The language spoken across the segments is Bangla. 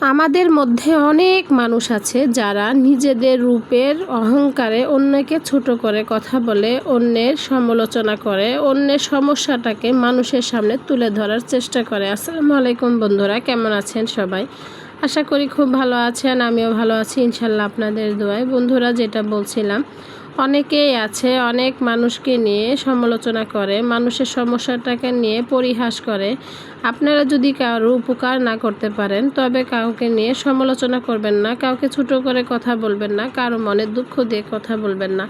আমাদের মধ্যে অনেক মানুষ আছে যারা নিজেদের রূপের অহংকারে অন্যকে ছোট করে কথা বলে, অন্যের সমালোচনা করে, অন্যের সমস্যাটাকে মানুষের সামনে তুলে ধরার চেষ্টা করে। আসসালামু আলাইকুম বন্ধুরা, কেমন আছেন সবাই? আশা করি খুব ভালো আছেন, আমিও ভালো আছি ইনশাল্লাহ আপনাদের দোয়ায়। বন্ধুরা, যেটা বলছিলাম, অনেকেই আছে অনেক মানুষকে নিয়ে সমালোচনা করে, মানুষের সমস্যাটাকে নিয়ে পরিহাস করে। আপনারা যদি কারো উপকার না করতে পারেন তবে কাউকে নিয়ে সমালোচনা করবেন না, কাউকে ছোট করে কথা বলবেন না, কারো মনে দুঃখ দিয়ে কথা বলবেন না।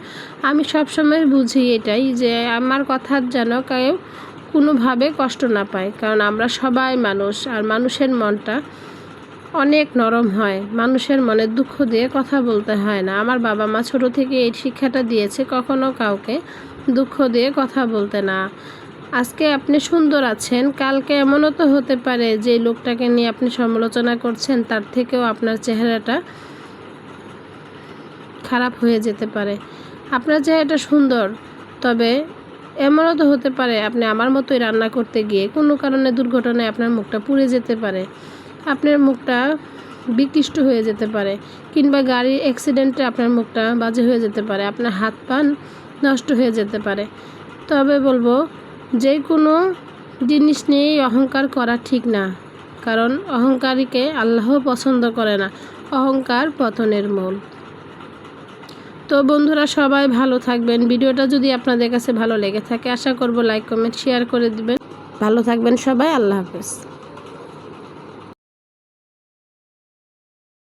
আমি সবসময় বুঝি এটাই, যে আমার কথার যেন কেউ কোনোভাবে কষ্ট না পায়, কারণ আমরা সবাই মানুষ, আর মানুষের মনটা অনেক নরম হয়। মানুষের মনে দুঃখ দিয়ে কথা বলতে হয় না। আমার বাবা মা ছোটো থেকে এই শিক্ষাটা দিয়েছে, কখনো কাউকে দুঃখ দিয়ে কথা বলতে না। আজকে আপনি সুন্দর আছেন, কালকে এমনও তো হতে পারে যে লোকটাকে নিয়ে আপনি সমালোচনা করছেন তার থেকেও আপনার চেহারাটা খারাপ হয়ে যেতে পারে। আপনার চেহারাটা সুন্দর, তবে এমনও তো হতে পারে আপনি আমার মতোই রান্না করতে গিয়ে কোনো কারণে দুর্ঘটনায় আপনার মুখটা পুড়ে যেতে পারে, আপনার মুখটা বিকৃষ্ট হয়ে যেতে পারে, কিংবা গাড়ির অ্যাক্সিডেন্টে আপনার মুখটা বাজে হয়ে যেতে পারে, আপনার হাত পা নষ্ট হয়ে যেতে পারে। তবে বলবো, যে কোনো জিনিস নিয়েই অহংকার করা ঠিক না, কারণ অহংকারীকে আল্লাহ পছন্দ করে না। অহংকার পতনের মূল। তো বন্ধুরা, সবাই ভালো থাকবেন। ভিডিওটা যদি আপনাদের কাছে ভালো লেগে থাকে, আশা করব লাইক কমেন্ট শেয়ার করে দিবেন। ভালো থাকবেন সবাই, আল্লাহ হাফেজ।